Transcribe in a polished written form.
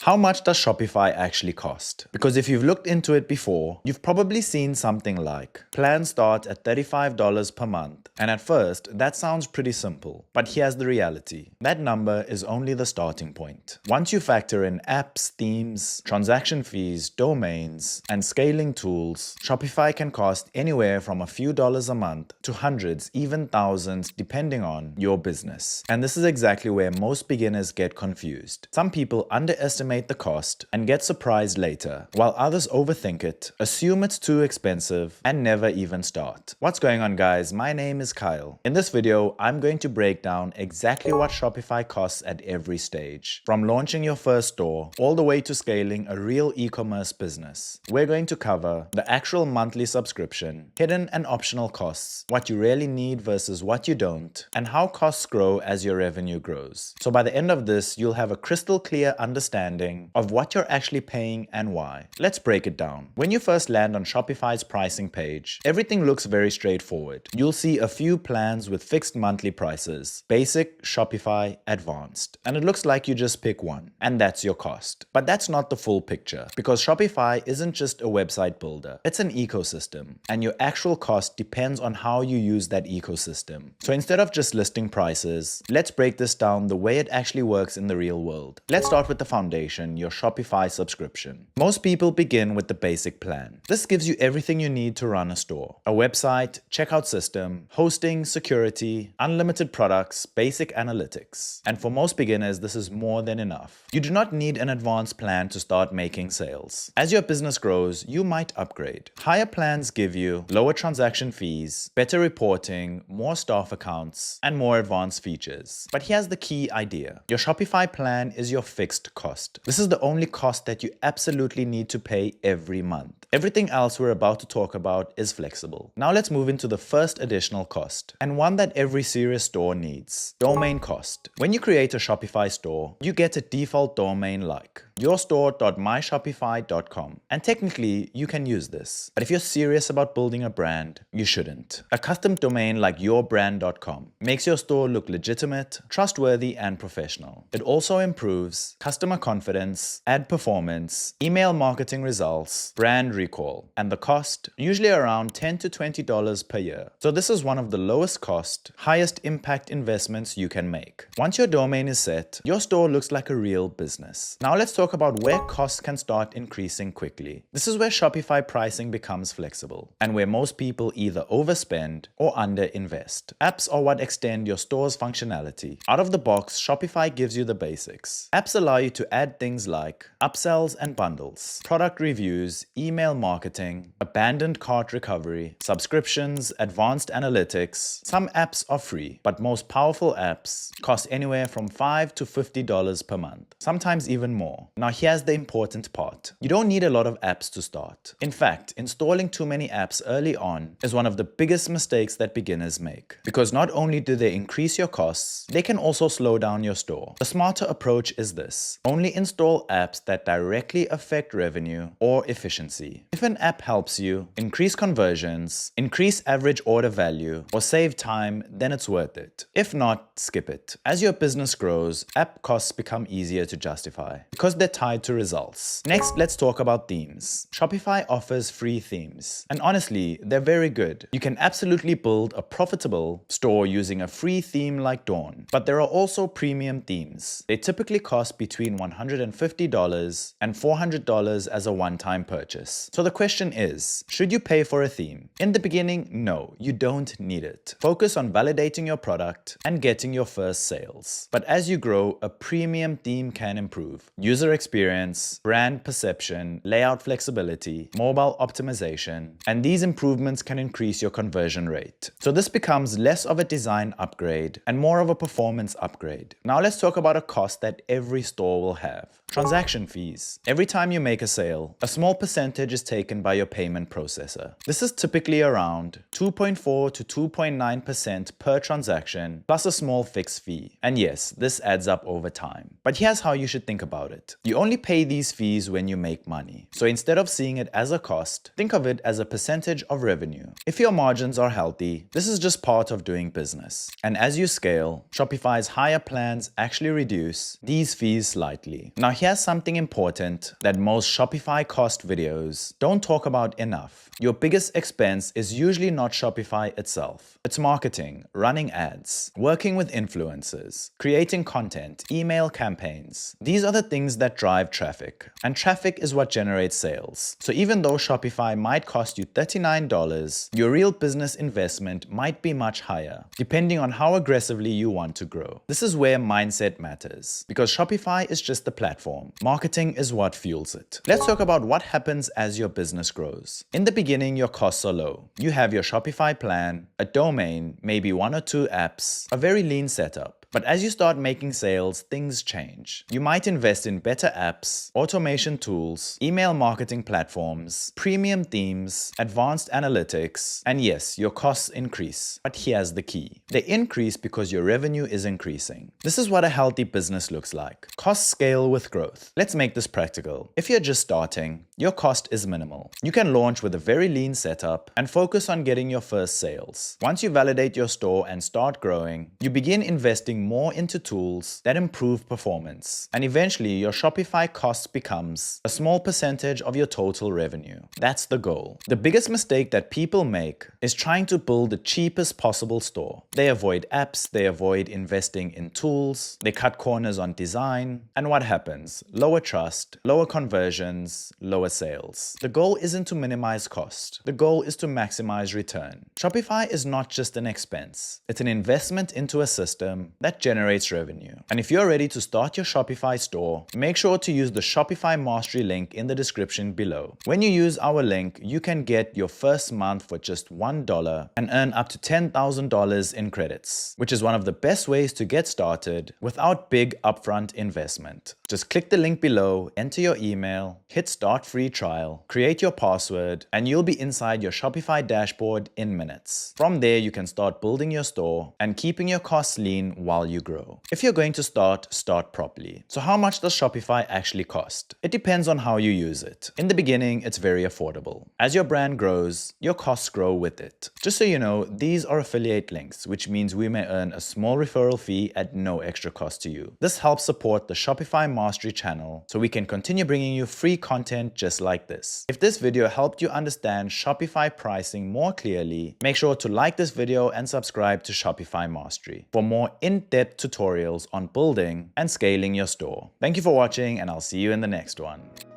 How much does Shopify actually cost? Because if you've looked into it before, you've probably seen something like plans start at $35 per month. And at first, that sounds pretty simple. But here's the reality. That number is only the starting point. Once you factor in apps, themes, transaction fees, domains, and scaling tools, Shopify can cost anywhere from a few dollars a month to hundreds, even thousands, depending on your business. And this is exactly where most beginners get confused. Some people underestimate the cost and get surprised later, while others overthink it, assume it's too expensive, and never even start. What's going on, guys? My name is Kyle. In this video, I'm going to break down exactly what Shopify costs at every stage, from launching your first store all the way to scaling a real e-commerce business. We're going to cover the actual monthly subscription, hidden and optional costs, what you really need versus what you don't, and how costs grow as your revenue grows. So by the end of this, you'll have a crystal clear understanding of what you're actually paying and why. Let's break it down. When you first land on Shopify's pricing page, everything looks very straightforward. You'll see a few plans with fixed monthly prices: Basic, Shopify, Advanced. And it looks like you just pick one, and that's your cost. But that's not the full picture, because Shopify isn't just a website builder. It's an ecosystem, and your actual cost depends on how you use that ecosystem. So instead of just listing prices, let's break this down the way it actually works in the real world. Let's start with the foundation, your Shopify subscription. Most people begin with the basic plan. This gives you everything you need to run a store: a website, checkout system, hosting, security, unlimited products, basic analytics. And for most beginners, this is more than enough. You do not need an advanced plan to start making sales. As your business grows, you might upgrade. Higher plans give you lower transaction fees, better reporting, more staff accounts, and more advanced features. But here's the key idea. Your Shopify plan is your fixed cost. This is the only cost that you absolutely need to pay every month. Everything else we're about to talk about is flexible. Now let's move into the first additional cost, and one that every serious store needs: domain cost. When you create a Shopify store, you get a default domain like yourstore.myshopify.com. And technically, you can use this. But if you're serious about building a brand, you shouldn't. A custom domain like yourbrand.com makes your store look legitimate, trustworthy, and professional. It also improves customer confidence, ad performance, email marketing results, brand recall, and the cost, usually around $10 to $20 per year. So this is one of the lowest cost, highest impact investments you can make. Once your domain is set, your store looks like a real business. Now let's talk about where costs can start increasing quickly. This is where Shopify pricing becomes flexible, and where most people either overspend or underinvest. Apps are what extend your store's functionality. Out of the box, Shopify gives you the basics. Apps allow you to add things like upsells and bundles, product reviews, email marketing, abandoned cart recovery, subscriptions, advanced analytics. Some apps are free, but most powerful apps cost anywhere from $5 to $50 per month, sometimes even more. Now here's the important part. You don't need a lot of apps to start. In fact, installing too many apps early on is one of the biggest mistakes that beginners make, because not only do they increase your costs, they can also slow down your store. The smarter approach is this: only install apps that directly affect revenue or efficiency. If an app helps you increase conversions, increase average order value, or save time, then it's worth it. If not, skip it. As your business grows, app costs become easier to justify because they're tied to results. Next, let's talk about themes. Shopify offers free themes, and honestly, they're very good. You can absolutely build a profitable store using a free theme like Dawn. But there are also premium themes. They typically cost between $150 and $400 as a one-time purchase. So the question is, should you pay for a theme? In the beginning, no, you don't need it. Focus on validating your product and getting your first sales. But as you grow, a premium theme can improve user experience, brand perception, layout flexibility, mobile optimization, and these improvements can increase your conversion rate. So this becomes less of a design upgrade and more of a performance upgrade. Now let's talk about a cost that every store will have: transaction fees. Every time you make a sale, a small percentage is taken by your payment processor. This is typically around 2.4 to 2.9% per transaction, plus a small fixed fee. And yes, this adds up over time. But here's how you should think about it. You only pay these fees when you make money. So instead of seeing it as a cost, think of it as a percentage of revenue. If your margins are healthy, this is just part of doing business. And as you scale, Shopify's higher plans actually reduce these fees slightly. Now here's something important that most Shopify cost videos don't talk about enough. Your biggest expense is usually not Shopify itself. It's marketing, running ads, working with influencers, creating content, email campaigns. These are the things that drive traffic, and traffic is what generates sales. So even though Shopify might cost you $39, your real business investment might be much higher, depending on how aggressively you want to grow. This is where mindset matters, because Shopify is just the platform. Marketing is what fuels it. Let's talk about what happens as your business grows. In the beginning, your costs are low. You have your Shopify plan, a domain, maybe 1 or 2 apps, a very lean setup. But as you start making sales, things change. You might invest in better apps, automation tools, email marketing platforms, premium themes, advanced analytics, and yes, your costs increase. But here's the key. They increase because your revenue is increasing. This is what a healthy business looks like. Costs scale with growth. Let's make this practical. If you're just starting, your cost is minimal. You can launch with a very lean setup and focus on getting your first sales. Once you validate your store and start growing, you begin investing more into tools that improve performance. And eventually, your Shopify costs becomes a small percentage of your total revenue. That's the goal. The biggest mistake that people make is trying to build the cheapest possible store. They avoid apps, they avoid investing in tools, they cut corners on design, and what happens? Lower trust, lower conversions, lower sales. The goal isn't to minimize cost. The goal is to maximize return. Shopify is not just an expense. It's an investment into a system that generates revenue. And if you're ready to start your Shopify store, make sure to use the Shopify Mastery link in the description below. When you use our link, you can get your first month for just $1 and earn up to $10,000 in credits, which is one of the best ways to get started without big upfront investment. Just click the link below, enter your email, hit start free trial, create your password, and you'll be inside your Shopify dashboard in minutes. From there, you can start building your store and keeping your costs lean while you grow. If you're going to start properly. So how much does Shopify actually cost? It depends on how you use it. In the beginning, it's very affordable. As your brand grows, your costs grow with it. Just so you know, these are affiliate links, which means we may earn a small referral fee at no extra cost to you. This helps support the Shopify Mastery channel so we can continue bringing you free content just like this. If this video helped you understand Shopify pricing more clearly, make sure to like this video and subscribe to Shopify Mastery for more in-depth tutorials on building and scaling your store. Thank you for watching, and I'll see you in the next one.